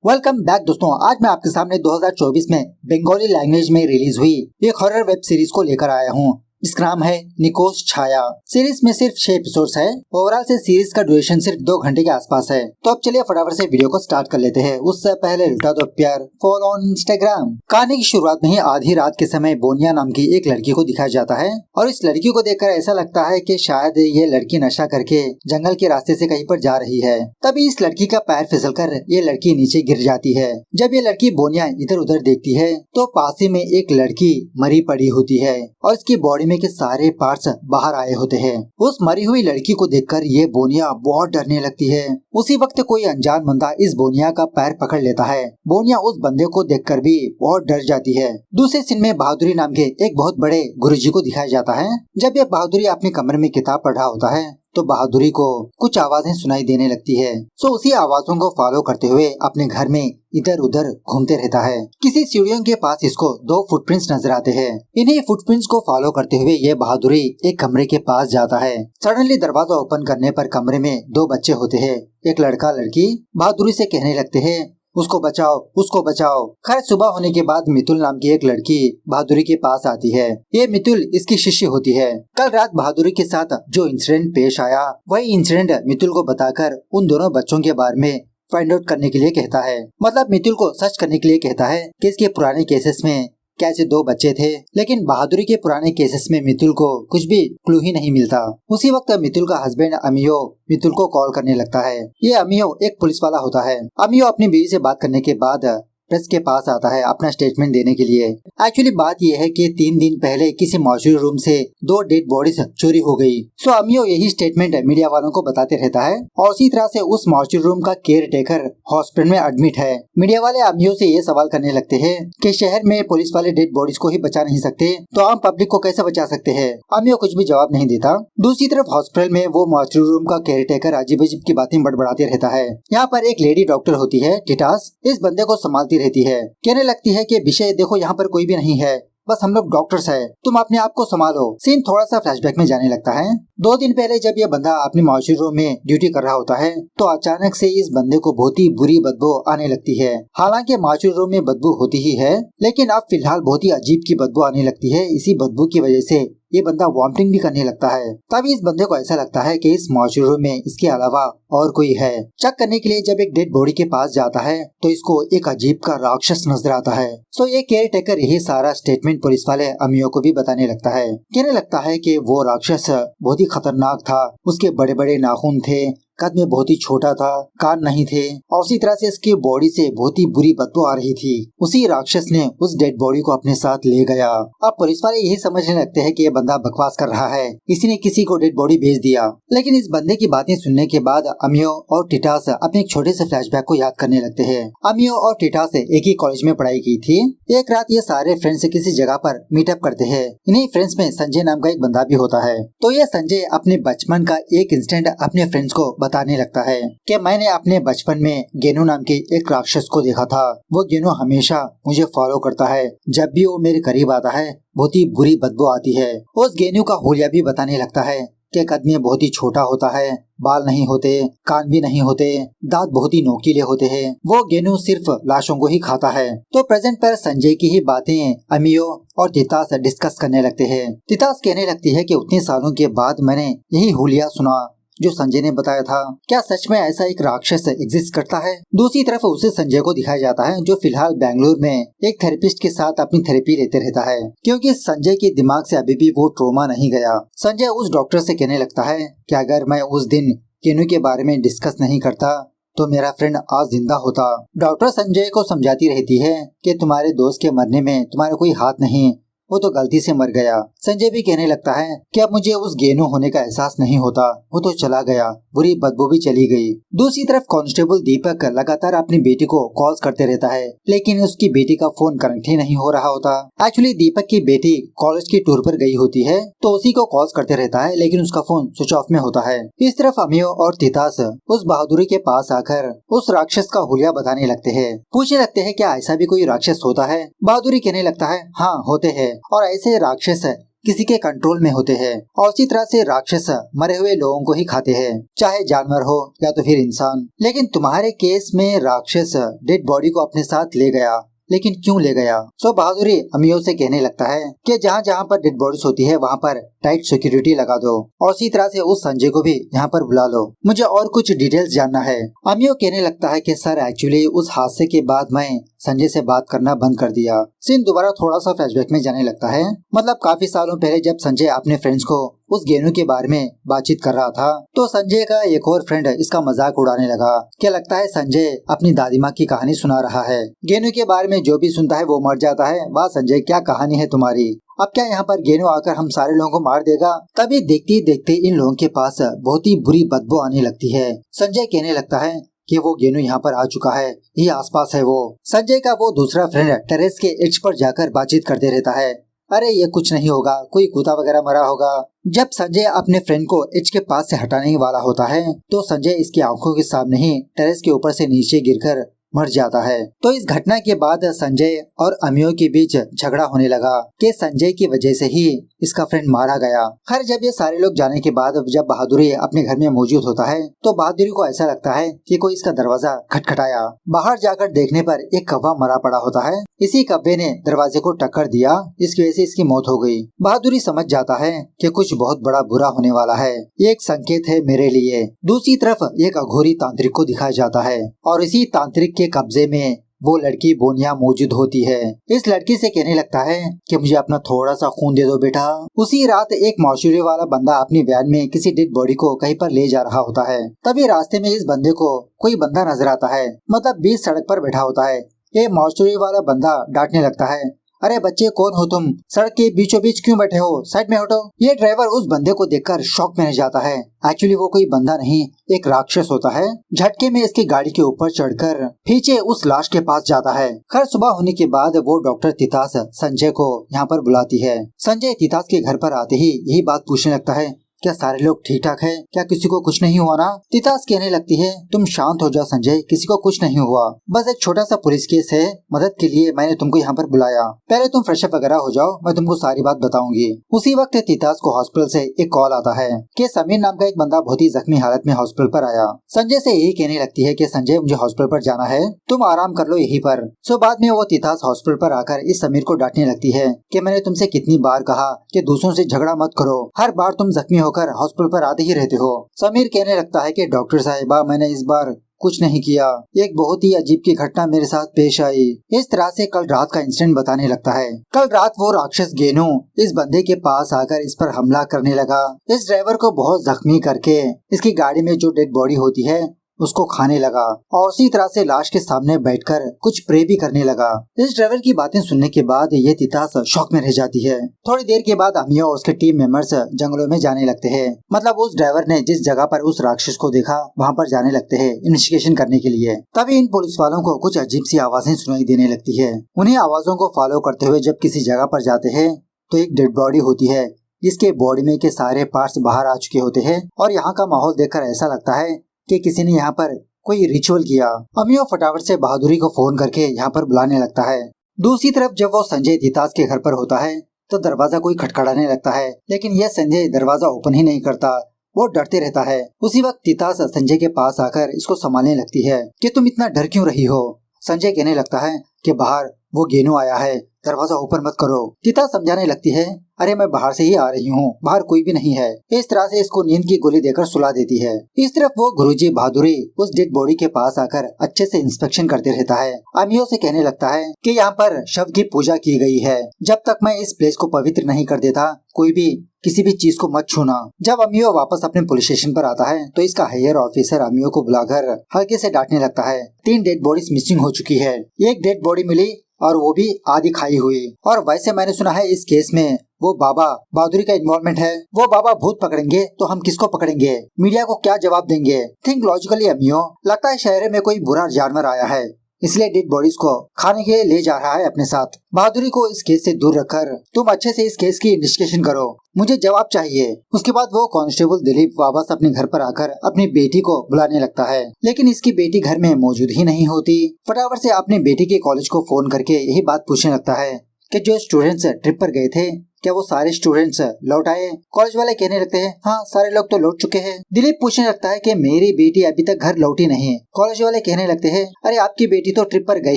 Welcome back दोस्तों। आज मैं आपके सामने 2024 में बंगाली लैंग्वेज में रिलीज हुई एक हॉरर वेब सीरीज को लेकर आया हूँ। इसका नाम है निकोस छाया। सीरीज में सिर्फ 6 एपिसोड्स है। ओवरऑल से सीरीज का ड्यूरेशन सिर्फ 2 घंटे के आसपास है। तो अब चलिए फटाफट से वीडियो को स्टार्ट कर लेते हैं। उससे पहले लुटा दो प्यार, फॉलो ऑन इंस्टाग्राम। कहानी की शुरुआत में ही आधी रात के समय बोनिया नाम की एक लड़की को दिखाया जाता है और इस लड़की को देखकर ऐसा लगता है कि शायद ये लड़की नशा करके जंगल के रास्ते से कहीं पर जा रही है। तभी इस लड़की का पैर फिसलकर ये लड़की नीचे गिर जाती है। जब ये लड़की बोनिया इधर उधर देखती है तो पास ही में एक लड़की मरी पड़ी होती है और इसकी बॉडी में के सारे पार्ट्स बाहर आए होते हैं। उस मरी हुई लड़की को देखकर ये बोनिया बहुत डरने लगती है। उसी वक्त कोई अनजान बंदा इस बोनिया का पैर पकड़ लेता है। बोनिया उस बंदे को देखकर भी बहुत डर जाती है। दूसरे सीन में बहादुरी नाम के एक बहुत बड़े गुरुजी को दिखाया जाता है। जब ये बहादुरी अपने कमरे में किताब पढ़ रहा होता है तो बहादुरी को कुछ आवाजें सुनाई देने लगती है। सो उसी आवाजों को फॉलो करते हुए अपने घर में इधर उधर घूमते रहता है। किसी सीढ़ियों के पास इसको 2 फुटप्रिंट्स नजर आते हैं। इन्हीं फुटप्रिंट्स को फॉलो करते हुए ये बहादुरी एक कमरे के पास जाता है। सडनली दरवाजा ओपन करने पर कमरे में 2 बच्चे होते हैं, एक लड़का लड़की। बहादुरी से कहने लगते हैं उसको बचाओ, उसको बचाओ। खैर सुबह होने के बाद मितुल नाम की एक लड़की बहादुरी के पास आती है। ये मितुल इसकी शिष्य होती है। कल रात बहादुरी के साथ जो इंसिडेंट पेश आया वही इंसिडेंट मितुल को बताकर उन दोनों बच्चों के बारे में फाइंड आउट करने के लिए कहता है। मतलब मितुल को सर्च करने के लिए कहता है कि इसके पुराने केसेस में कैसे 2 बच्चे थे, लेकिन बहादुरी के पुराने केसेस में मितुल को कुछ भी क्लू ही नहीं मिलता। उसी वक्त मितुल का हस्बैंड अमियो मितुल को कॉल करने लगता है। ये अमियो एक पुलिस वाला होता है। अमियो अपनी बीवी से बात करने के बाद प्रेस के पास आता है अपना स्टेटमेंट देने के लिए। एक्चुअली बात यह है कि 3 दिन पहले किसी मॉर्चरी रूम से 2 डेड बॉडीज चोरी हो गई। सो अमियो यही स्टेटमेंट मीडिया वालों को बताते रहता है और उसी तरह से उस मॉर्चरी रूम का केयर टेकर हॉस्पिटल में एडमिट है। मीडिया वाले अमियो से ये सवाल करने लगते हैं कि शहर में पुलिस वाले डेड बॉडीज को ही बचा नहीं सकते तो आम पब्लिक को कैसे बचा सकते हैं। अमियो कुछ भी जवाब नहीं देता। दूसरी तरफ हॉस्पिटल में वो मॉर्चरी रूम का केयर टेकर अजीब अजीब की बातें बड़बड़ाते रहता है। यहाँ पर एक लेडी डॉक्टर होती है टिटास, इस बंदे को संभालती रहती है। कहने लगती है कि विषय देखो यहाँ पर कोई भी नहीं है, बस हम लोग डॉक्टर्स है, तुम अपने आप को संभालो। सीन थोड़ा सा फ्लैशबैक में जाने लगता है। 2 दिन पहले जब ये बंदा अपनी मॉर्चरी रूम में ड्यूटी कर रहा होता है तो अचानक से इस बंदे को बहुत ही बुरी बदबू आने लगती है। हालांकि मॉर्चरी रूम में बदबू होती ही है, लेकिन अब फिलहाल बहुत ही अजीब की बदबू आने लगती है। इसी बदबू की वजह से ये बंदा वॉमिटिंग भी करने लगता है। तभी इस बंदे को ऐसा लगता है कि इस मॉर्चरी रूम में इसके अलावा और कोई है। चेक करने के लिए जब एक डेड बॉडी के पास जाता है तो इसको एक अजीब का राक्षस नजर आता है। सो ये केयर टेकर यही सारा स्टेटमेंट पुलिस वाले अमियो को भी बताने लगता है। कहने लगता है कि वो राक्षस बहुत ही खतरनाक था। उसके बड़े बड़े नाखून थे, कद में बहुत ही छोटा था, कान नहीं थे और उसी तरह से इसकी बॉडी से बहुत ही बुरी बदबू आ रही थी। उसी राक्षस ने उस डेड बॉडी को अपने साथ ले गया। अब पुलिस वाले यही समझने लगते हैं कि ये बंदा बकवास कर रहा है, किसी ने किसी को डेड बॉडी भेज दिया। लेकिन इस बंदे की बातें सुनने के बाद अमियो और टिटास अपने एक छोटे से फ्लैशबैक को याद करने लगते हैं। अमियो और टिटास एक ही कॉलेज में पढ़ाई की थी। एक रात ये सारे फ्रेंड्स किसी जगह पर मीटअप करते हैं। इन्हीं फ्रेंड्स में संजय नाम का एक बंदा भी होता है। तो ये संजय अपने बचपन का एक इंसिडेंट अपने फ्रेंड्स को बताने लगता है कि मैंने अपने बचपन में गेनू नाम के एक राक्षस को देखा था। वो गेनू हमेशा मुझे फॉलो करता है। जब भी वो मेरे करीब आता है बहुत ही बुरी बदबू आती है। उस गेनू का हुलिया भी बताने लगता है कि कद में बहुत ही छोटा होता है, बाल नहीं होते, कान भी नहीं होते, दांत बहुत ही नोकीले होते हैं। वो गेनू सिर्फ लाशों को ही खाता है। तो प्रेजेंट पर संजय की ही बातें अमियो और तितास डिस्कस करने लगते हैं। तितास कहने लगती है कि उतने सालों के बाद मैंने यही हुलिया सुना जो संजय ने बताया था। क्या सच में ऐसा एक राक्षस एग्जिस्ट करता है? दूसरी तरफ उसे संजय को दिखाया जाता है जो फिलहाल बेंगलुरु में एक थेरेपिस्ट के साथ अपनी थेरेपी लेते रहता है, क्योंकि संजय के दिमाग से अभी भी वो ट्रॉमा नहीं गया। संजय उस डॉक्टर से कहने लगता है कि अगर मैं उस दिन केनू के बारे में डिस्कस नहीं करता तो मेरा फ्रेंड आज जिंदा होता। डॉक्टर संजय को समझाती रहती है कि तुम्हारे दोस्त के मरने में तुम्हारा कोई हाथ नहीं, वो तो गलती से मर गया। संजय भी कहने लगता है कि अब मुझे उस गेनू होने का एहसास नहीं होता, वो तो चला गया, बुरी बदबू भी चली गई। दूसरी तरफ कांस्टेबल दीपक लगातार अपनी बेटी को कॉल्स करते रहता है, लेकिन उसकी बेटी का फोन कनेक्ट ही नहीं हो रहा होता। एक्चुअली दीपक की बेटी कॉलेज की टूर पर गई होती है तो उसी को कॉल्स करते रहता है, लेकिन उसका फोन स्विच ऑफ में होता है। इस तरफ अमियो और तितास उस बहादुरी के पास आकर उस राक्षस का हुलिया बताने लगते हैं। पूछने लगते हैं क्या ऐसा भी कोई राक्षस होता है? बहादुरी कहने लगता है हाँ होते हैं, और ऐसे राक्षस किसी के कंट्रोल में होते हैं और उसी तरह से राक्षस मरे हुए लोगों को ही खाते हैं, चाहे जानवर हो या तो फिर इंसान। लेकिन तुम्हारे केस में राक्षस डेड बॉडी को अपने साथ ले गया, लेकिन क्यों ले गया? सो बहादुरी अमियो से कहने लगता है कि जहाँ जहाँ पर डेड बॉडीज होती है वहाँ पर टाइट सिक्योरिटी लगा दो और उसी तरह से उस संजय को भी यहाँ पर बुला लो, मुझे और कुछ डिटेल्स जानना है। अमियो कहने लगता है कि सर एक्चुअली उस हादसे के बाद मैं संजय से बात करना बंद कर दिया। सीन दोबारा थोड़ा सा फ्लैशबैक में जाने लगता है। मतलब काफी सालों पहले जब संजय अपने फ्रेंड्स को उस गेनू के बारे में बातचीत कर रहा था तो संजय का एक और फ्रेंड इसका मजाक उड़ाने लगा। क्या लगता है संजय अपनी दादी माँ की कहानी सुना रहा है। गेनू के बारे में जो भी सुनता है वो मर जाता है। वाह संजय, क्या कहानी है तुम्हारी। अब क्या यहाँ पर गेनू आकर हम सारे लोगों को मार देगा? तभी देखते ही देखते इन लोगों के पास बहुत ही बुरी बदबू आने लगती है। संजय कहने लगता है कि वो गेनू यहाँ पर आ चुका है, ये आसपास है। वो संजय का वो दूसरा फ्रेंड टेरेस के एज पर जाकर बातचीत करते रहता है। अरे ये कुछ नहीं होगा, कोई कुत्ता वगैरह मरा होगा। जब संजय अपने फ्रेंड को एज के पास से हटाने वाला होता है तो संजय इसकी आंखों के सामने ही टेरेस के ऊपर से नीचे गिरकर मर जाता है। तो इस घटना के बाद संजय और अमियो के बीच झगड़ा होने लगा कि संजय की वजह से ही इसका फ्रेंड मारा गया। खैर जब ये सारे लोग जाने के बाद जब बहादुरी अपने घर में मौजूद होता है तो बहादुरी को ऐसा लगता है कि कोई इसका दरवाजा खटखटाया। बाहर जाकर देखने पर एक कौवा मरा पड़ा होता है। इसी कौवे ने दरवाजे को टक्कर दिया, इसकी वजह से इसकी मौत हो गई। बहादुरी समझ जाता है कि कुछ बहुत बड़ा बुरा होने वाला है, ये एक संकेत है मेरे लिए। दूसरी तरफ एक अघोरी तांत्रिक को दिखाया जाता है और इसी तांत्रिक के कब्जे में वो लड़की बोनिया मौजूद होती है। इस लड़की से कहने लगता है कि मुझे अपना थोड़ा सा खून दे दो बेटा। उसी रात एक मौशूरी वाला बंदा अपनी वैन में किसी डेड बॉडी को कहीं पर ले जा रहा होता है। तभी रास्ते में इस बंदे को कोई बंदा नजर आता है, मतलब बीच सड़क पर बैठा होता है। ये मौशूरी वाला बंदा डांटने लगता है, अरे बच्चे कौन हो तुम, सड़क के बीचों बीच क्यों बैठे हो, साइड में हटो। ये ड्राइवर उस बंदे को देखकर शॉक में रह जाता है। एक्चुअली वो कोई बंदा नहीं, एक राक्षस होता है। झटके में इसकी गाड़ी के ऊपर चढ़कर पीछे उस लाश के पास जाता है। खैर सुबह होने के बाद वो डॉक्टर तितास संजय को यहाँ पर बुलाती है। संजय तितास के घर पर आते ही यही बात पूछने लगता है, क्या सारे लोग ठीक ठाक है, क्या किसी को कुछ नहीं हुआ ना? तितास कहने लगती है, तुम शांत हो जाओ संजय, किसी को कुछ नहीं हुआ, बस एक छोटा सा पुलिस केस है, मदद के लिए मैंने तुमको यहाँ पर बुलाया। पहले तुम फ्रेश अप वगैरह हो जाओ, मैं तुमको सारी बात बताऊंगी। उसी वक्त तितास को हॉस्पिटल से एक कॉल आता है कि समीर नाम का एक बंदा बहुत ही जख्मी हालत में हॉस्पिटल पर आया। संजय से यही कहने लगती है कि संजय मुझे हॉस्पिटल पर जाना है, तुम आराम कर लो यहीं पर। सो बाद में वो तितास हॉस्पिटल पर आकर इस समीर को डांटने लगती है कि मैंने तुमसे कितनी बार कहा कि दूसरों से झगड़ा मत करो, हर बार तुम जख्मी होकर हॉस्पिटल पर आते ही रहते हो। समीर कहने लगता है कि डॉक्टर साहिबा मैंने इस बार कुछ नहीं किया, एक बहुत ही अजीब की घटना मेरे साथ पेश आई। इस तरह से कल रात का इंसिडेंट बताने लगता है। कल रात वो राक्षस गेनू इस बंदे के पास आकर इस पर हमला करने लगा। इस ड्राइवर को बहुत जख्मी करके इसकी गाड़ी में जो डेड बॉडी होती है उसको खाने लगा और उसी तरह से लाश के सामने बैठकर कुछ प्रे भी करने लगा। इस ड्राइवर की बातें सुनने के बाद ये तितास शॉक में रह जाती है। थोड़ी देर के बाद अमियो और उसके टीम मेंबर्स जंगलों में जाने लगते हैं। मतलब उस ड्राइवर ने जिस जगह पर उस राक्षस को देखा वहाँ पर जाने लगते हैं इन्वेस्टिगेशन करने के लिए। तभी इन पुलिस वालों को कुछ अजीब सी आवाजें सुनाई देने लगती है। उन्हीं आवाजों को फॉलो करते हुए जब किसी जगह पर जाते हैं तो एक डेड बॉडी होती है जिसके बॉडी में के सारे पार्ट्स बाहर आ चुके होते हैं और यहाँ का माहौल देखकर ऐसा लगता है कि किसी ने यहाँ पर कोई रिचुअल किया। अमियो फटाफट से बहादुरी को फोन करके यहाँ पर बुलाने लगता है। दूसरी तरफ जब वो संजय तितास के घर पर होता है तो दरवाजा कोई खटखटाने लगता है, लेकिन यह संजय दरवाजा ओपन ही नहीं करता, वो डरते रहता है। उसी वक्त तितास संजय के पास आकर इसको संभालने लगती है कि तुम इतना डर क्यों रही हो। संजय कहने लगता है कि बाहर वो गेनू आया है, दरवाजा ओपन मत करो। तितास समझाने लगती है, अरे मैं बाहर से ही आ रही हूँ, बाहर कोई भी नहीं है। इस तरह से इसको नींद की गोली देकर सुला देती है। इस तरफ वो गुरुजी बहादुरी उस डेड बॉडी के पास आकर अच्छे से इंस्पेक्शन करते रहता है। अमियो से कहने लगता है कि यहाँ पर शव की पूजा की गई है, जब तक मैं इस प्लेस को पवित्र नहीं कर देता कोई भी किसी भी चीज को मत छूना। जब अमियो वापस अपने पुलिस स्टेशन पर आता है तो इसका हायर ऑफिसर अमियो को बुलाकर हल्के से डांटने लगता है। 3 डेड बॉडीज मिसिंग हो चुकी है, एक डेड बॉडी मिली और वो भी आधी खाई हुई। और वैसे मैंने सुना है इस केस में वो बाबा बहादुरी का इन्वॉल्वमेंट है। वो बाबा भूत पकड़ेंगे तो हम किसको पकड़ेंगे, मीडिया को क्या जवाब देंगे। थिंक लॉजिकली अमियो, लगता है शहर में कोई बुरा जानवर आया है इसलिए डेड बॉडीज को खाने के लिए ले जा रहा है अपने साथ। बहादुरी को इस केस से दूर रखकर तुम अच्छे से इस केस की इन्वेस्टिगेशन करो, मुझे जवाब चाहिए। उसके बाद वो कांस्टेबल दिलीप वापस अपने घर पर आकर अपनी बेटी को बुलाने लगता है, लेकिन इसकी बेटी घर में मौजूद ही नहीं होती। फटाफट से अपनी बेटी के कॉलेज को फोन करके यही बात पूछने लगता है कि जो स्टूडेंट्स ट्रिप पर गए थे क्या वो सारे स्टूडेंट्स लौट आए? कॉलेज वाले कहने लगते हैं हाँ सारे लोग तो लौट चुके हैं। दिलीप पूछने लगता है कि मेरी बेटी अभी तक घर लौटी नहीं। कॉलेज वाले कहने लगते हैं अरे आपकी बेटी तो ट्रिप पर गई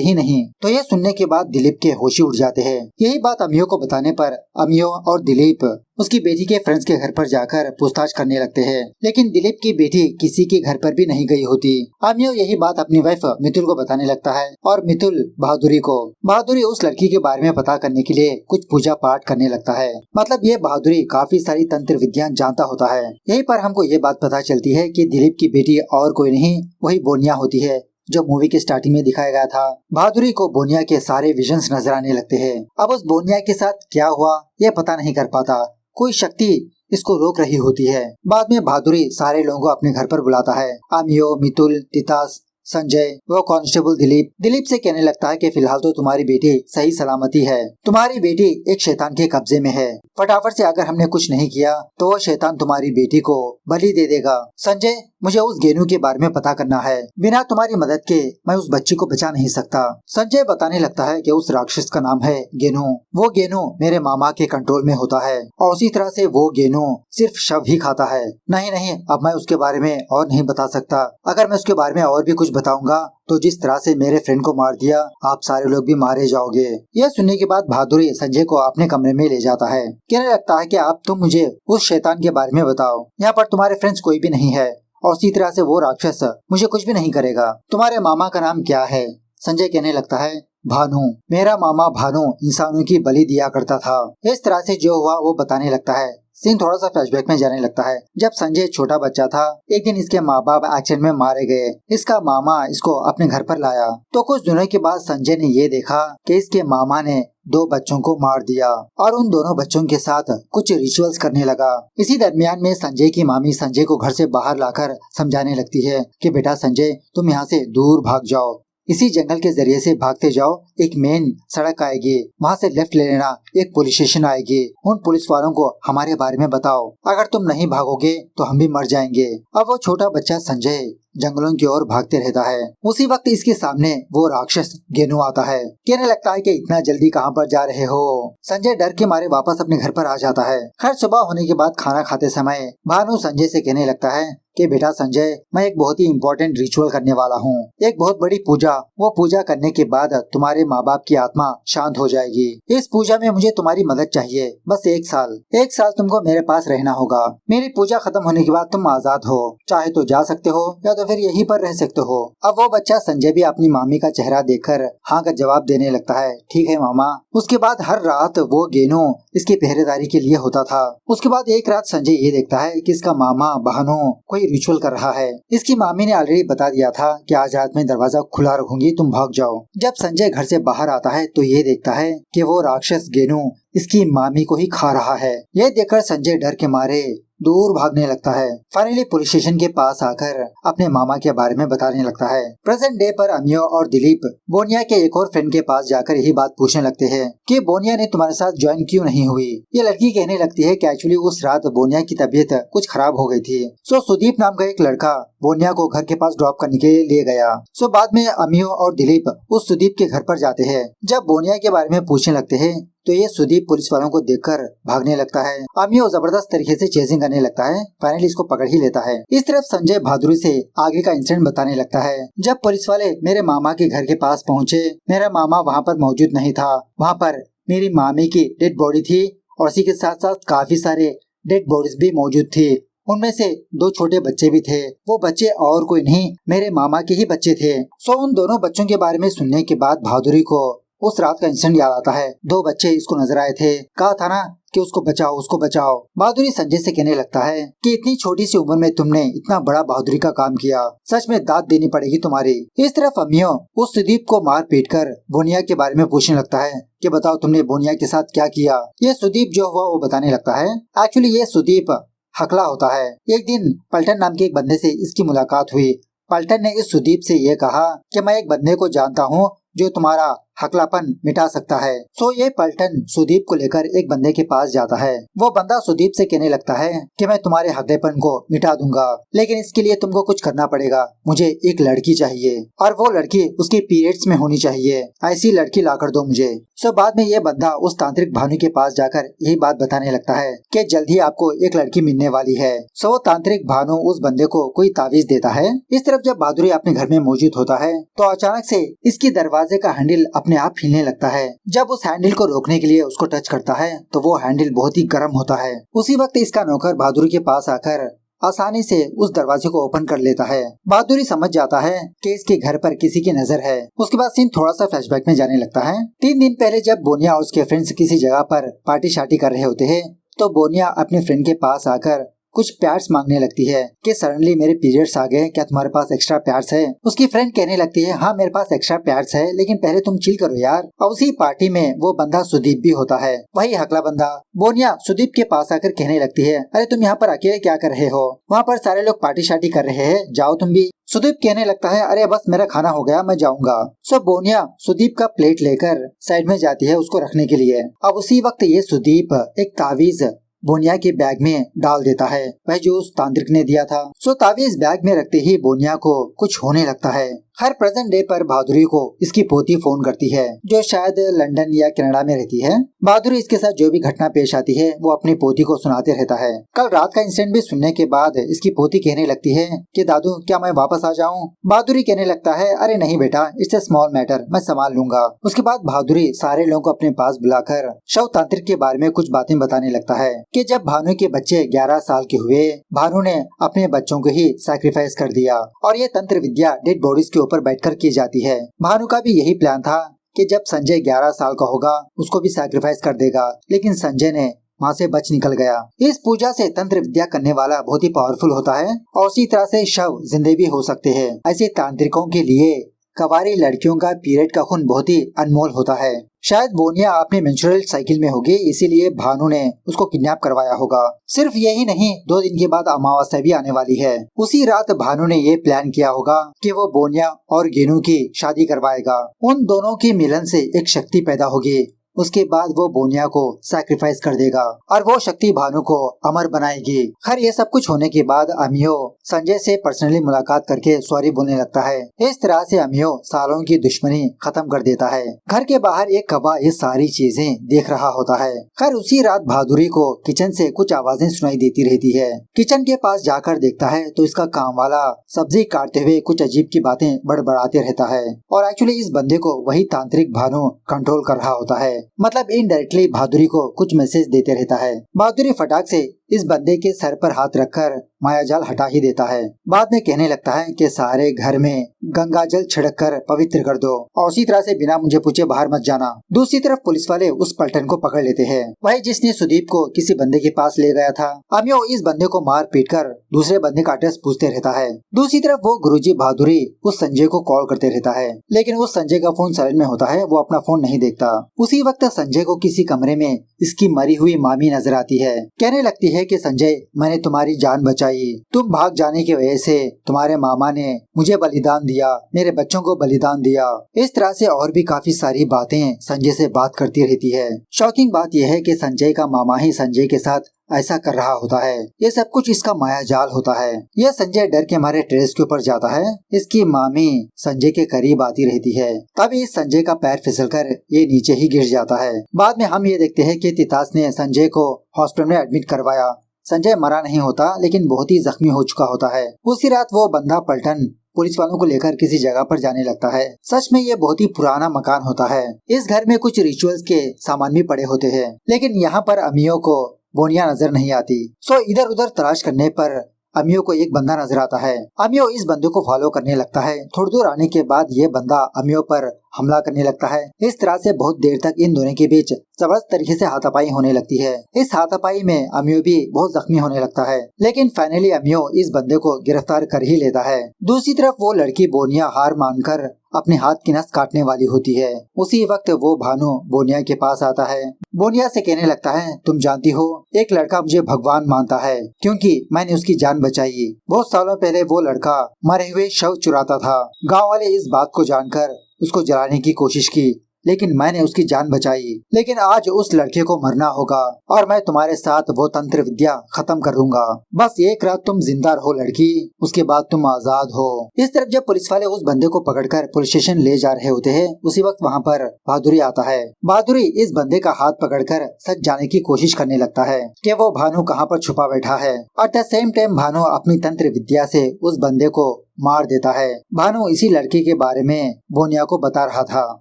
ही नहीं। तो यह सुनने के बाद दिलीप के होश ही उड़ जाते हैं। यही बात अमियो को बताने पर अमियो और दिलीप उसकी बेटी के फ्रेंड्स के घर पर जाकर पूछताछ करने लगते हैं, लेकिन दिलीप की बेटी किसी के घर पर भी नहीं गई होती। अमियो यही बात अपनी वाइफ मितुल को बताने लगता है और मितुल बहादुरी को। बहादुरी उस लड़की के बारे में पता करने के लिए कुछ पूजा पाठ करने लगता है। मतलब ये बहादुरी काफी सारी तंत्र विद्या जानता होता है। यहीं पर हमको ये बात पता चलती है कि दिलीप की बेटी और कोई नहीं वही बोनिया होती है जो मूवी के स्टार्टिंग में दिखाया गया था। बहादुरी को बोनिया के सारे विजन्स नजर आने लगते हैं। अब उस बोनिया के साथ क्या हुआ ये पता नहीं कर पाता, कोई शक्ति इसको रोक रही होती है। बाद में बहादुरी सारे लोगों को अपने घर पर बुलाता है। अमियो, मितुल, तितास, संजय, वो कांस्टेबल दिलीप से कहने लगता है कि फिलहाल तो तुम्हारी बेटी सही सलामती है। तुम्हारी बेटी एक शैतान के कब्जे में है। फटाफट से अगर हमने कुछ नहीं किया तो वो शैतान तुम्हारी बेटी को बलि दे देगा। संजय, मुझे उस गेनू के बारे में पता करना है। बिना तुम्हारी मदद के मैं उस बच्ची को बचा नहीं सकता। संजय बताने लगता है कि उस राक्षस का नाम है गेनू। वो गेनू मेरे मामा के कंट्रोल में होता है और उसी तरह से वो गेनू सिर्फ शव ही खाता है। नहीं, अब मैं उसके बारे में और नहीं बता सकता। अगर मैं उसके बारे में और भी कुछ बताऊंगा तो जिस तरह से मेरे फ्रेंड को मार दिया आप सारे लोग भी मारे जाओगे। यह सुनने के बाद बहादुरी संजय को अपने कमरे में ले जाता है। कहने लगता है कि आप तुम मुझे उस शैतान के बारे में बताओ। यहाँ पर तुम्हारे फ्रेंड्स कोई भी नहीं है और उसी तरह से वो राक्षस मुझे कुछ भी नहीं करेगा। तुम्हारे मामा का नाम क्या है? संजय कहने लगता है भानु। मेरा मामा भानु इंसानों की बलि दिया करता था। इस तरह से जो हुआ वो बताने लगता है। सीन थोड़ा सा फ्लैशबैक में जाने लगता है। जब संजय छोटा बच्चा था एक दिन इसके माँ बाप एक्सीडेंट में मारे गए। इसका मामा इसको अपने घर पर लाया तो कुछ दिनों के बाद संजय ने ये देखा कि इसके मामा ने 2 बच्चों को मार दिया और उन दोनों बच्चों के साथ कुछ रिचुअल्स करने लगा। इसी दरमियान में संजय की मामी संजय को घर से बाहर लाकर समझाने लगती है कि बेटा संजय तुम यहाँ से दूर भाग जाओ। इसी जंगल के जरिए से भागते जाओ, एक मेन सड़क आएगी, वहाँ से लेफ्ट ले लेना, एक पुलिस स्टेशन आएगी। उन पुलिस वालों को हमारे बारे में बताओ। अगर तुम नहीं भागोगे तो हम भी मर जाएंगे। अब वो छोटा बच्चा संजय जंगलों की ओर भागते रहता है। उसी वक्त इसके सामने वो राक्षस गेनू आता है। कहने लगता है कि इतना जल्दी कहाँ पर जा रहे हो? संजय डर के मारे वापस अपने घर पर आ जाता है। खैर सुबह होने के बाद खाना खाते समय भानु संजय से कहने लगता है कि बेटा संजय मैं एक बहुत ही इम्पोर्टेंट रिचुअल करने वाला हूँ, एक बहुत बड़ी पूजा। वो पूजा करने के बाद तुम्हारे माँ बाप की आत्मा शांत हो जाएगी। इस पूजा में मुझे तुम्हारी मदद चाहिए, बस 1 साल। 1 साल तुमको मेरे पास रहना होगा। मेरी पूजा खत्म होने के बाद तुम आजाद हो, चाहे तो जा सकते हो या तो फिर यहीं पर रह सकते हो। अब वो बच्चा संजय भी अपनी मामी का चेहरा देखकर हाँ का जवाब देने लगता है, ठीक है मामा। उसके बाद हर रात वो गेनू इसकी पहरेदारी के लिए होता था। उसके बाद एक रात संजय ये देखता है कि इसका मामा भानु कोई रिचुअल कर रहा है। इसकी मामी ने ऑलरेडी बता दिया था कि आज रात में दरवाजा खुला रखूंगी, तुम भाग जाओ। जब संजय घर से बाहर आता है तो ये देखता है कि वो राक्षस गेनू इसकी मामी को ही खा रहा है। यह देखकर संजय डर के मारे दूर भागने लगता है। फाइनली पुलिस स्टेशन के पास आकर अपने मामा के बारे में बताने लगता है। प्रेजेंट डे पर अमियो और दिलीप बोनिया के एक और फ्रेंड के पास जाकर यही बात पूछने लगते हैं कि बोनिया ने तुम्हारे साथ ज्वाइन क्यों नहीं हुई। ये लड़की कहने लगती है कि एक्चुअली उस रात बोनिया की तबीयत कुछ खराब हो गई थी। सो सुदीप नाम का एक लड़का बोनिया को घर के पास ड्रॉप करने के लिए गया। सो बाद में अमियो और दिलीप उस सुदीप के घर पर जाते हैं। जब बोनिया के बारे में पूछने लगते हैं तो ये सुदीप पुलिस वालों को देखकर भागने लगता है। अमियो जबरदस्त तरीके से चेजिंग करने लगता है, फाइनली इसको पकड़ ही लेता है। इस तरफ संजय बहादुरी से आगे का इंसिडेंट बताने लगता है। जब पुलिस वाले मेरे मामा के घर के पास पहुँचे, मेरा मामा वहाँ पर मौजूद नहीं था। वहाँ पर मेरी मामी की डेड बॉडी थी और इसी के साथ साथ काफी सारे डेड बॉडीज भी मौजूद थी। उनमें से 2 छोटे बच्चे भी थे। वो बच्चे और कोई नहीं मेरे मामा के ही बच्चे थे। सो उन दोनों बच्चों के बारे में सुनने के बाद बहादुरी को उस रात का इंसिडेंट याद आता है। 2 बच्चे इसको नजर आए थे, कहा था ना कि उसको बचाओ उसको बचाओ। बहादुरी संजय से कहने लगता है कि इतनी छोटी सी उम्र में तुमने इतना बड़ा बहादुरी का काम किया, सच में दाद देनी पड़ेगी तुम्हारी। इस तरफ अमियो उस सुदीप को मार पीट कर बोनिया के बारे में पूछने लगता है कि बताओ तुमने बोनिया के साथ क्या किया। ये सुदीप जो हुआ वो बताने लगता है। एक्चुअली ये सुदीप हकला होता है। एक दिन पलटन नाम के एक बंदे से इसकी मुलाकात हुई। पलटन ने इस सुदीप से ये कहा कि मैं एक बंदे को जानता हूँ जो तुम्हारा हकलापन मिटा सकता है। सो ये पलटन सुदीप को लेकर एक बंदे के पास जाता है। वो बंदा सुदीप से कहने लगता है कि मैं तुम्हारे हकलेपन को मिटा दूंगा, लेकिन इसके लिए तुमको कुछ करना पड़ेगा। मुझे एक लड़की चाहिए और वो लड़की उसके पीरियड्स में होनी चाहिए। ऐसी लड़की लाकर दो मुझे। सो बाद में ये बंदा उस तांत्रिक भानु के पास जाकर यही बात बताने लगता है कि जल्द ही आपको एक लड़की मिलने वाली है। सो वो तांत्रिक भानु उस बंदे को कोई तावीज देता है। इस तरफ जब बहादुरी अपने घर में मौजूद होता है तो अचानक से इसकी दरवाजे का हैंडल अपने आप हिलने लगता है। जब उस हैंडल को रोकने के लिए उसको टच करता है तो वो हैंडल बहुत ही गर्म होता है। उसी वक्त इसका नौकर बहादुरी के पास आकर आसानी से उस दरवाजे को ओपन कर लेता है। बहादुरी समझ जाता है कि इसके घर पर किसी की नजर है। उसके बाद सीन थोड़ा सा फ्लैशबैक में जाने लगता है। 3 दिन पहले जब बोनिया और उसके फ्रेंड्स किसी जगह पर पार्टी शार्टी कर रहे होते हैं तो बोनिया अपने फ्रेंड के पास आकर कुछ प्यार्स मांगने लगती है कि सडनली मेरे पीरियड्स आ गए, क्या तुम्हारे पास एक्स्ट्रा प्यार्स है? उसकी फ्रेंड कहने लगती है हाँ मेरे पास एक्स्ट्रा प्यार्स है, लेकिन पहले तुम चिल करो यार। और उसी पार्टी में वो बंदा सुदीप भी होता है, वही हकला बंदा। बोनिया सुदीप के पास आकर कहने लगती है अरे तुम यहाँ पर अकेले क्या कर रहे हो? वहाँ पर सारे लोग पार्टी शार्टी कर रहे हैं, जाओ तुम भी। सुदीप कहने लगता है अरे बस मेरा खाना हो गया, मैं जाऊंगा। सो बोनिया सुदीप का प्लेट लेकर साइड में जाती है उसको रखने के लिए। अब उसी वक्त ये सुदीप एक तावीज बोनिया के बैग में डाल देता है, वह जो उस तांत्रिक ने दिया था। सो तावीज बैग में रखते ही बोनिया को कुछ होने लगता है। हर प्रेजेंट डे पर बहादुरी को इसकी पोती फोन करती है जो शायद लंदन या कनाडा में रहती है। बहादुरी इसके साथ जो भी घटना पेश आती है वो अपनी पोती को सुनाते रहता है। कल रात का इंसिडेंट भी सुनने के बाद इसकी पोती कहने लगती है कि दादू क्या मैं वापस आ जाऊं? बहादुरी कहने लगता है अरे नहीं बेटा, इट्स ए स्मॉल मैटर, मैं संभाल लूंगा। उसके बाद बहादुरी सारे लोगों को अपने पास बुलाकर शव तांत्रिक के बारे में कुछ बातें बताने लगता है कि जब भानु के बच्चे 11 साल के हुए, भानु ने अपने बच्चों को ही सैक्रिफाइस कर दिया और ये तंत्र विद्या डेड बॉडीज के ऊपर बैठकर की जाती है। भानु का भी यही प्लान था कि जब संजय 11 साल का होगा उसको भी सैक्रिफाइस कर देगा, लेकिन संजय ने वहाँ से बच निकल गया। इस पूजा से तंत्र विद्या करने वाला बहुत ही पावरफुल होता है और उसी तरह से शव जिंदे भी हो सकते हैं। ऐसे तांत्रिकों के लिए कवारी लड़कियों का पीरियड का खून बहुत ही अनमोल होता है। शायद बोनिया अपने मेंस्ट्रुअल साइकिल में होगी, इसीलिए भानु ने उसको किडनैप करवाया होगा। सिर्फ यही नहीं, 2 दिन के बाद अमावस्या भी आने वाली है। उसी रात भानु ने ये प्लान किया होगा कि वो बोनिया और गेनू की शादी करवाएगा। उन दोनों के मिलन से एक शक्ति पैदा होगी। उसके बाद वो बोनिया को सैक्रिफाइस कर देगा और वो शक्ति भानु को अमर बनाएगी। खैर ये सब कुछ होने के बाद अमियो संजय से पर्सनली मुलाकात करके सॉरी बोलने लगता है। इस तरह से अमियो सालों की दुश्मनी खत्म कर देता है। घर के बाहर एक कौवा ये सारी चीजें देख रहा होता है। खैर उसी रात बहादुरी को किचन से कुछ आवाजें सुनाई देती रहती है। किचन के पास जाकर देखता है तो इसका काम वाला सब्जी काटते हुए कुछ अजीब की बातें बड़बड़ाते रहता है और एक्चुअली इस बंदे को वही तांत्रिक भानु कंट्रोल कर रहा होता है। मतलब इनडायरेक्टली बहादुरी को कुछ मैसेज देते रहता है। बहादुरी फटाक से इस बंदे के सर पर हाथ रखकर मायाजाल हटा ही देता है। बाद में कहने लगता है कि सारे घर में गंगा जल छिड़क कर पवित्र कर दो और उसी तरह से बिना मुझे पूछे बाहर मत जाना। दूसरी तरफ पुलिस वाले उस पलटन को पकड़ लेते हैं, वही जिसने सुदीप को किसी बंदे के पास ले गया था। अमियो इस बंदे को मार पीट कर दूसरे बंदे का एड्रेस पूछते रहता है। दूसरी तरफ वो गुरुजी बहादुरी उस संजय को कॉल करते रहता है, लेकिन उस संजय का फोन साइलेंट में होता है, वो अपना फोन नहीं देखता। उसी वक्त संजय को किसी कमरे में इसकी मरी हुई मामी नजर आती है। कहने लगती है कि संजय मैंने तुम्हारी जान बचाई, तुम भाग जाने की वजह से तुम्हारे मामा ने मुझे बलिदान दिया, मेरे बच्चों को बलिदान दिया। इस तरह से और भी काफी सारी बातें संजय से बात करती रहती है। शॉकिंग बात यह है कि संजय का मामा ही संजय के साथ ऐसा कर रहा होता है। ये सब कुछ इसका माया जाल होता है। यह संजय डर के मारे टेरेस के ऊपर जाता है। इसकी मामी संजय के करीब आती रहती है, तभी इस संजय का पैर फिसलकर ये नीचे ही गिर जाता है। बाद में हम ये देखते हैं कि तितास ने संजय को हॉस्पिटल में एडमिट करवाया। संजय मरा नहीं होता, लेकिन बहुत ही जख्मी हो चुका होता है। उसी रात वो बंदा पलटन पुलिस वालों को लेकर किसी जगह पर जाने लगता है। सच में ये बहुत ही पुराना मकान होता है। इस घर में कुछ रिचुअल्स के सामान भी पड़े होते हैं, लेकिन यहाँ पर अमियो को बोनिया नजर नहीं आती। सो इधर उधर तलाश करने पर अमियो को एक बंदा नजर आता है। अमियो इस बंदे को फॉलो करने लगता है। थोड़ी दूर आने के बाद ये बंदा अमियो पर हमला करने लगता है। इस तरह से बहुत देर तक इन दोनों के बीच जबरदस्त तरीके से हाथापाई होने लगती है। इस हाथापाई में अमियो भी बहुत जख्मी होने लगता है, लेकिन फाइनली अमियो इस बंदे को गिरफ्तार कर ही लेता है। दूसरी तरफ वो लड़की बोनिया हार मानकर अपने हाथ की नस काटने वाली होती है। उसी वक्त वो भानु बोनिया के पास आता है। बोनिया से कहने लगता है तुम जानती हो एक लड़का मुझे भगवान मानता है क्योंकि मैंने उसकी जान बचाई। बहुत सालों पहले वो लड़का मरे हुए शव चुराता था। गाँव वाले इस बात को जानकर उसको जलाने की कोशिश की, लेकिन मैंने उसकी जान बचाई। लेकिन आज उस लड़के को मरना होगा और मैं तुम्हारे साथ वो तंत्र विद्या खत्म कर दूंगा। बस एक रात तुम जिंदा रहो लड़की, उसके बाद तुम आजाद हो। इस तरफ जब पुलिस वाले उस बंदे को पकड़कर पुलिस स्टेशन ले जा रहे होते हैं, उसी वक्त वहाँ पर बहादुरी आता है। बहादुरी इस बंदे का हाथ पकड़कर सच जाने की कोशिश करने लगता है कि वो भानु कहाँ पर छुपा बैठा है। At the same time Bhanu अपनी तंत्र विद्या से उस बंदे को मार देता है। भानु इसी लड़के के बारे में बोनिया को बता रहा था।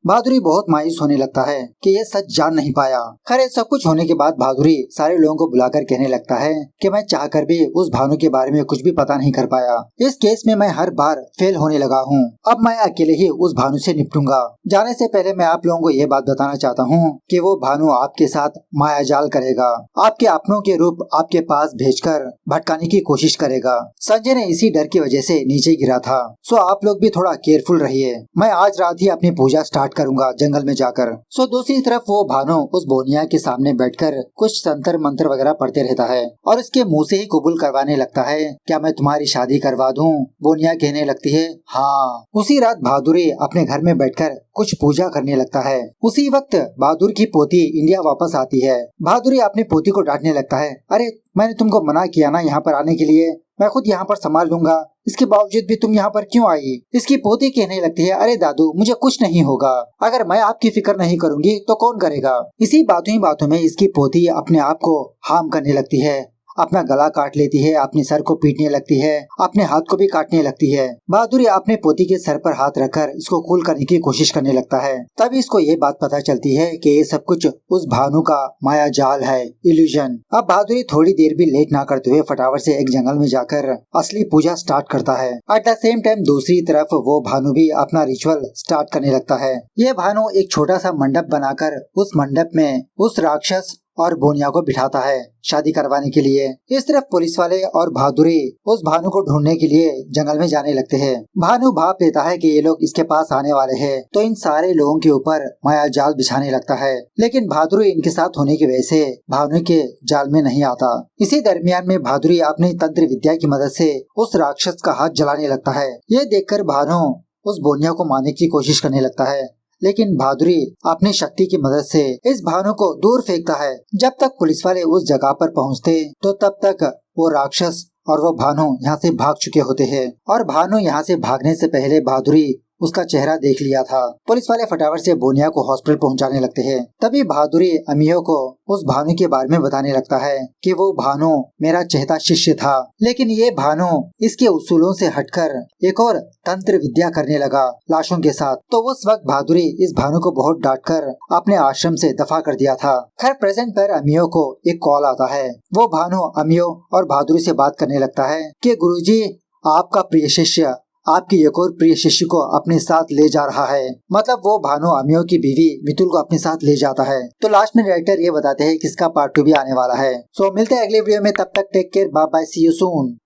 बहादुरी बहुत मायूस होने लगता है कि ये सच जान नहीं पाया। खैर सब कुछ होने के बाद बहादुरी सारे लोगों को बुलाकर कहने लगता है कि मैं चाहकर भी उस भानु के बारे में कुछ भी पता नहीं कर पाया। इस केस में मैं हर बार फेल होने लगा हूँ। अब मैं अकेले ही उस भानु से निपटूंगा। जाने से पहले मैं आप लोगों को ये बात बताना चाहता हूँ कि वो भानु आपके साथ मायाजाल करेगा, आपके अपनों के रूप आपके पास भेजकर भटकाने की कोशिश करेगा। संजय ने इसी डर की वजह से नीचे गिरा था। सो आप लोग भी थोड़ा केयरफुल रहिए। मैं आज रात ही अपनी पूजा स्टार्ट करूंगा जंगल में जाकर। सो दूसरी तरफ वो भानु उस बोनिया के सामने बैठकर कुछ तंत्र मंत्र वगैरह पढ़ते रहता है और उसके मुंह से ही कबूल करवाने लगता है, क्या मैं तुम्हारी शादी करवा दूं? बोनिया कहने लगती है हाँ। उसी रात बहादुरी अपने घर में बैठकर कुछ पूजा करने लगता है। उसी वक्त बहादुर की पोती इंडिया वापस आती है। बहादुरी अपनी पोती को डांटने लगता है, अरे मैंने तुमको मना किया ना यहाँ पर आने के लिए, मैं खुद यहाँ पर संभाल लूंगा, इसके बावजूद भी तुम यहाँ पर क्यों आई? इसकी पोती कहने लगती है, अरे दादू मुझे कुछ नहीं होगा, अगर मैं आपकी फिक्र नहीं करूंगी तो कौन करेगा? इसी बातों में इसकी पोती अपने आप को हार्म करने लगती है, अपना गला काट लेती है, अपने सर को पीटने लगती है, अपने हाथ को भी काटने लगती है। बहादुरी अपने पोती के सर पर हाथ रखकर इसको कूल करने की कोशिश करने लगता है। तभी इसको ये बात पता चलती है कि ये सब कुछ उस भानु का माया जाल है, इल्यूजन। अब बहादुरी थोड़ी देर भी लेट ना करते हुए फटाफट से एक जंगल में जाकर असली पूजा स्टार्ट करता है। एट द सेम टाइम दूसरी तरफ वो भानु भी अपना रिचुअल स्टार्ट करने लगता है। ये भानु एक छोटा सा मंडप बनाकर उस मंडप में उस राक्षस और बोनिया को बिठाता है शादी करवाने के लिए। इस तरफ पुलिस वाले और बहादुरी उस भानु को ढूंढने के लिए जंगल में जाने लगते हैं। भानु भाप लेता है कि ये लोग इसके पास आने वाले हैं, तो इन सारे लोगों के ऊपर माया जाल बिछाने लगता है। लेकिन बहादुरी इनके साथ होने की वजह से भानु के जाल में नहीं आता। इसी दरमियान में बहादुरी अपनी तंत्र विद्या की मदद से उस राक्षस का हाथ जलाने लगता है। ये देखकर भानु उस बोनिया को मारने की कोशिश करने लगता है, लेकिन बहादुरी अपनी शक्ति की मदद से इस भानु को दूर फेंकता है। जब तक पुलिस वाले उस जगह पर पहुंचते तो तब तक वो राक्षस और वो भानु यहाँ से भाग चुके होते हैं। और भानु यहाँ से भागने से पहले बहादुरी उसका चेहरा देख लिया था। पुलिस वाले फटाफट से बोनिया को हॉस्पिटल पहुंचाने लगते हैं। तभी बहादुरी अमियो को उस भानु के बारे में बताने लगता है कि वो भानु मेरा चहेता शिष्य था, लेकिन ये भानु इसके उसूलों से हटकर एक और तंत्र विद्या करने लगा लाशों के साथ। तो उस वक्त बहादुरी इस भानु को बहुत डांटकर अपने आश्रम से दफा कर दिया था। खैर प्रेजेंट पर अमियो को एक कॉल आता है। वो भानु अमियो और बहादुरी से बात करने लगता है कि गुरुजी आपका प्रिय शिष्य आपकी एक और प्रिय शिष्य को अपने साथ ले जा रहा है। मतलब वो भानु अमियो की बीवी मितुल को अपने साथ ले जाता है। तो लास्ट में डायरेक्टर ये बताते हैं किसका पार्ट 2 भी आने वाला है। सो मिलते हैं अगले वीडियो में, तब तक take care, bye bye, see you soon.